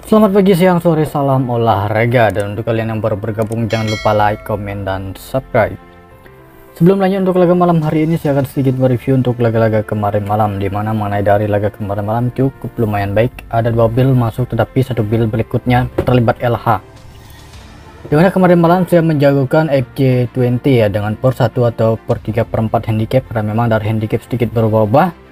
Selamat pagi, siang, sore, salam olahraga. Dan untuk kalian yang baru bergabung, jangan lupa like, komen, dan subscribe. Sebelum lanjut untuk laga malam hari ini, saya akan sedikit mereview untuk laga-laga kemarin malam, dimana mengenai dari laga kemarin malam cukup lumayan baik. Ada 2 build masuk, tetapi 1 build berikutnya terlibat LH, dimana kemarin malam saya menjagokan FC20 ya, dengan per 1 atau per 3/4 handicap, karena memang dari handicap sedikit berubah-ubah.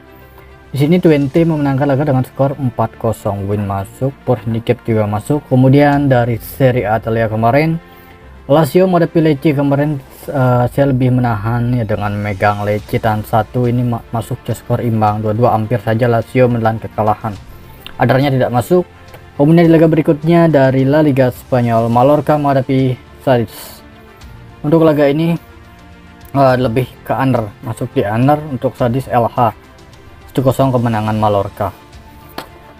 Di sini 20 memenangkan laga dengan skor 4-0, win masuk, per handicap juga masuk. Kemudian dari Serie A Italia kemarin, Lazio menghadapi Lecce kemarin, saya lebih menahan ya dengan megang Lecce tahan 1, ini masuk ke skor imbang 2-2, hampir saja Lazio menelan kekalahan. Adarnya tidak masuk. Kemudian di laga berikutnya dari La Liga Spanyol, Mallorca menghadapi Cádiz. Untuk laga ini lebih ke under, masuk di under untuk Cádiz LH. 1-0 kemenangan Mallorca.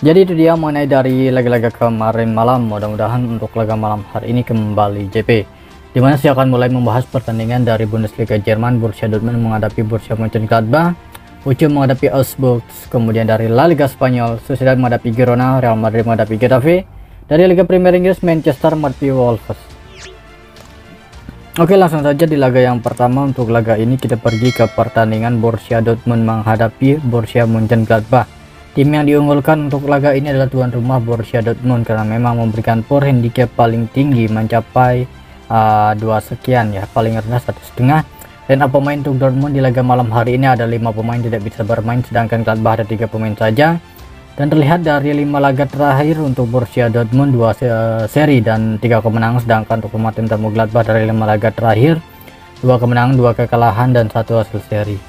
Jadi itu dia mengenai dari laga-laga kemarin malam. Mudah-mudahan untuk laga malam hari ini kembali JP, dimana saya akan mulai membahas pertandingan dari Bundesliga Jerman. Borussia Dortmund menghadapi Borussia Mönchengladbach, Bochum menghadapi Augsburg. Kemudian dari La Liga Spanyol, Sociedad menghadapi Girona, Real Madrid menghadapi Getafe. Dari Liga Premier Inggris, Manchester menghadapi Wolves. Oke, langsung saja di laga yang pertama. Untuk laga ini kita pergi ke pertandingan Borussia Dortmund menghadapi Borussia Mönchengladbach. Tim yang diunggulkan untuk laga ini adalah tuan rumah Borussia Dortmund, karena memang memberikan power handicap paling tinggi mencapai 2 sekian ya, paling rendah 1,5. Dan pemain untuk Dortmund di laga malam hari ini ada 5 pemain tidak bisa bermain, sedangkan Gladbach ada 3 pemain saja. Dan terlihat dari 5 laga terakhir untuk Borussia Dortmund 2 seri dan 3 kemenangan, sedangkan untuk rumah tim tamu Gladbach dari 5 laga terakhir 2 kemenangan, 2 kekalahan, dan 1 hasil seri.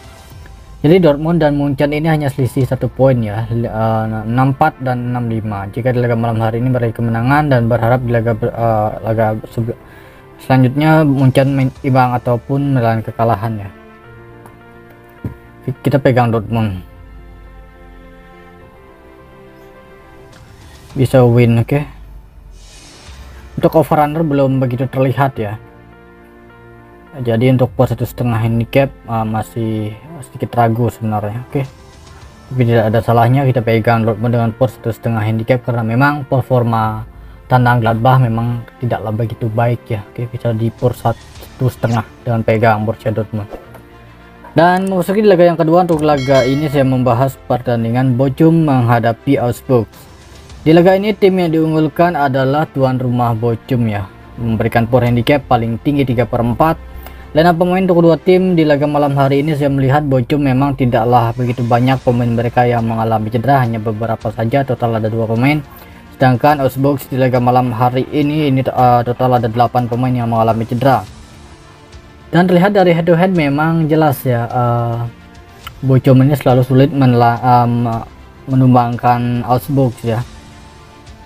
Jadi Dortmund dan Munchen ini hanya selisih 1 poin ya, 64 dan 65. Jika di laga malam hari ini meraih kemenangan, dan berharap di laga selanjutnya Munchen imbang ataupun menelan kekalahan ya. Kita pegang Dortmund. Bisa win, oke. Untuk over under belum begitu terlihat ya. Jadi untuk per 1,5 handicap masih sedikit ragu sebenarnya, oke. Tapi tidak ada salahnya kita pegang Dortmund dengan per 1,5 handicap, karena memang performa tandang Gladbach memang tidaklah begitu baik ya. Oke, bisa di per 1,5 dengan pegang Borussia Dortmund. Dan memasuki laga yang kedua. Untuk laga ini saya membahas pertandingan Bochum menghadapi Augsburg. Di laga ini tim yang diunggulkan adalah tuan rumah Bochum ya, memberikan power handicap paling tinggi 3/4. Dan pemain untuk kedua tim di laga malam hari ini saya melihat Bochum memang tidaklah begitu banyak pemain mereka yang mengalami cedera, hanya beberapa saja, total ada 2 pemain. Sedangkan Augsburg di laga malam hari ini total ada 8 pemain yang mengalami cedera. Dan terlihat dari head to head memang jelas ya, Bochum ini selalu sulit menumbangkan Augsburg ya.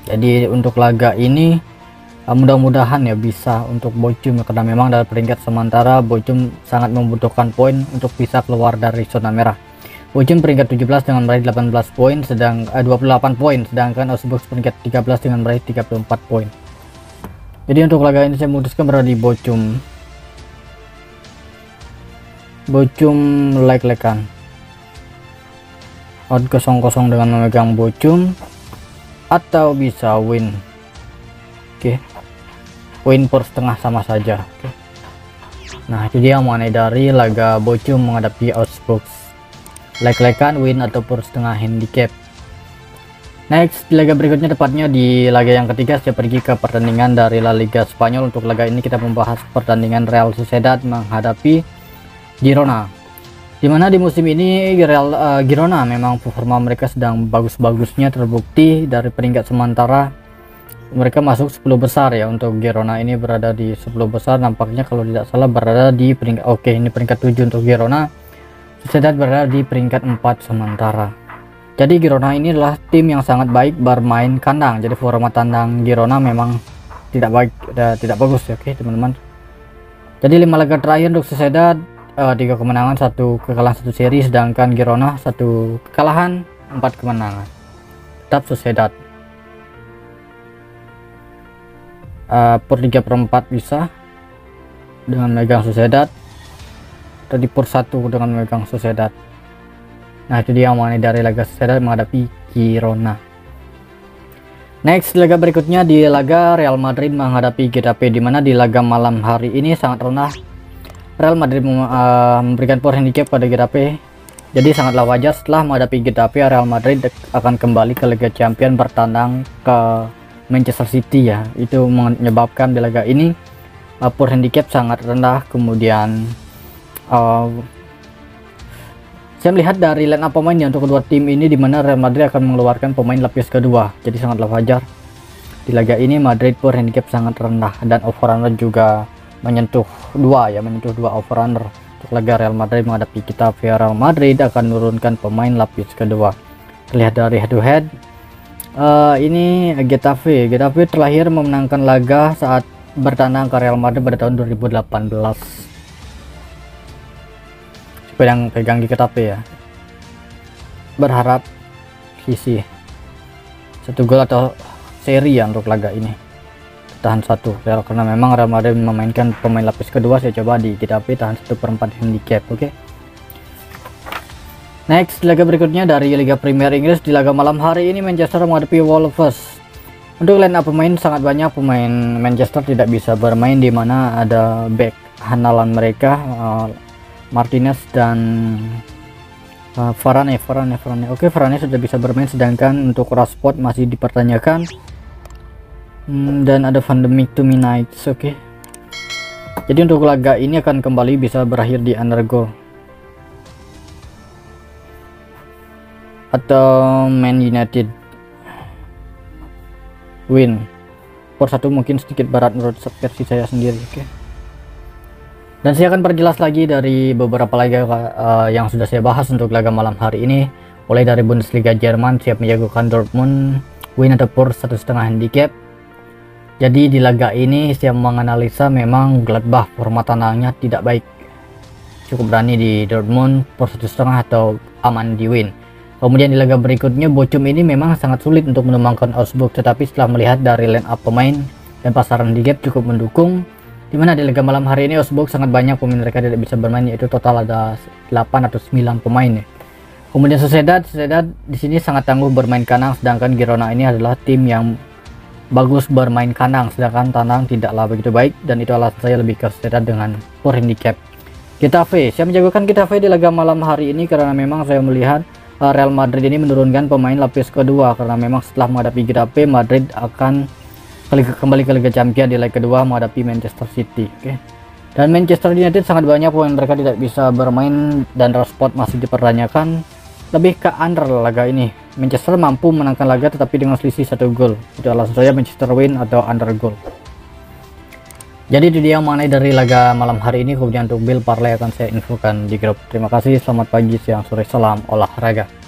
Jadi untuk laga ini mudah-mudahan ya bisa untuk Bochum, karena memang dari peringkat sementara Bochum sangat membutuhkan poin untuk bisa keluar dari zona merah. Bochum peringkat 17 dengan meraih 18 poin, 28 poin, sedangkan Augsburg peringkat 13 dengan meraih 34 poin. Jadi untuk laga ini saya memutuskan berada di Bochum. Bochum like-lekan. Odd 0-0 dengan memegang Bochum, atau bisa win. Oke, win per setengah sama saja. Oke. Nah itu dia mengenai dari laga Bochum menghadapi Augsburg, like-lekan, win atau per setengah handicap. Next di laga berikutnya, tepatnya di laga yang ketiga, saya pergi ke pertandingan dari La Liga Spanyol. Untuk laga ini kita membahas pertandingan Real Sociedad menghadapi Girona, dimana di musim ini Girona memang performa mereka sedang bagus-bagusnya, terbukti dari peringkat sementara mereka masuk 10 besar ya. Untuk Girona ini berada di 10 besar nampaknya, kalau tidak salah berada di peringkat, oke, ini peringkat 7 untuk Girona. Sociedad berada di peringkat 4 sementara. Jadi Girona ini adalah tim yang sangat baik bermain kandang, jadi forma tandang Girona memang tidak baik, tidak bagus ya. Oke teman-teman, jadi 5 laga terakhir untuk Sociedad 3 kemenangan, 1 kekalahan, 1 seri, sedangkan Girona 1 kekalahan, 4 kemenangan. Tetap Sociedad per 3/4 bisa dengan megang Sociedad, tadi per 1 dengan megang Sociedad. Nah itu dia mengenai dari laga Sociedad menghadapi Girona. Next, laga berikutnya di laga Real Madrid menghadapi Getafe, di mana di laga malam hari ini sangat rendah Real Madrid memberikan power handicap pada Getafe. Jadi sangatlah wajar setelah menghadapi Getafe, Real Madrid akan kembali ke Liga Champions bertandang ke Manchester City ya. Itu menyebabkan di laga ini power handicap sangat rendah. Kemudian saya melihat dari line up pemainnya untuk kedua tim ini, di mana Real Madrid akan mengeluarkan pemain lapis kedua. Jadi sangatlah wajar di laga ini Madrid power handicap sangat rendah, dan over-runner juga menyentuh dua over-runner. Untuk laga Real Madrid menghadapi Getafe, Real Madrid akan menurunkan pemain lapis kedua. Terlihat dari head to head, ini Getafe terakhir memenangkan laga saat bertandang ke Real Madrid pada tahun 2018. Yang pegang di Getafe ya, berharap sisi 1 gol atau seri ya untuk laga ini, tahan 1 Real, karena memang Real Madrid memainkan pemain lapis kedua. Saya coba di Getafe tahan 1/4 handicap. Oke. Next, laga berikutnya dari Liga Premier Inggris. Di laga malam hari ini Manchester menghadapi Wolves. Untuk line up pemain sangat banyak pemain Manchester tidak bisa bermain, di mana ada back andalan mereka Martinez dan Varane. Oke, Varane sudah bisa bermain, sedangkan untuk Rashford masih dipertanyakan. Dan ada Van de Beek to Nights. Oke. Jadi untuk laga ini akan kembali bisa berakhir di undergo atau Man United win. Per 1 mungkin sedikit berat menurut versi saya sendiri. Oke. Dan saya akan perjelas lagi dari beberapa laga yang sudah saya bahas untuk laga malam hari ini. Mulai dari Bundesliga Jerman siap menjagokan Dortmund win atau per 1,5 handicap. Jadi di laga ini saya menganalisa memang Gladbach format tandangnya tidak baik. Cukup berani di Dortmund per 1,5 atau aman di win. Kemudian di laga berikutnya Bochum ini memang sangat sulit untuk menumbangkan Augsburg, tetapi setelah melihat dari line up pemain dan pasaran handicap cukup mendukung. Dimana di laga malam hari ini Augsburg sangat banyak pemain mereka tidak bisa bermain, yaitu total ada 8 atau 9 pemain ya. Kemudian Sociedad di sini sangat tangguh bermain kandang, sedangkan Girona ini adalah tim yang bagus bermain kandang, sedangkan tandang tidaklah begitu baik, dan itu alasan saya lebih ke Sociedad dengan power handicap. Getafe, saya menjagokan Getafe di laga malam hari ini karena memang saya melihat Real Madrid ini menurunkan pemain lapis kedua, karena memang setelah menghadapi Getafe Madrid akan kembali ke Liga Champions di leg kedua menghadapi Manchester City. Oke. Dan Manchester United sangat banyak pemain mereka tidak bisa bermain, dan Rashford masih dipertanyakan. Lebih ke under laga ini. Manchester mampu menangkan laga tetapi dengan selisih 1 gol. Itu alasan saya Manchester win atau under goal. Jadi itu dia mengenai dari laga malam hari ini. Kemudian untuk build parlay akan saya infokan di grup. Terima kasih, selamat pagi, siang, sore, salam olahraga.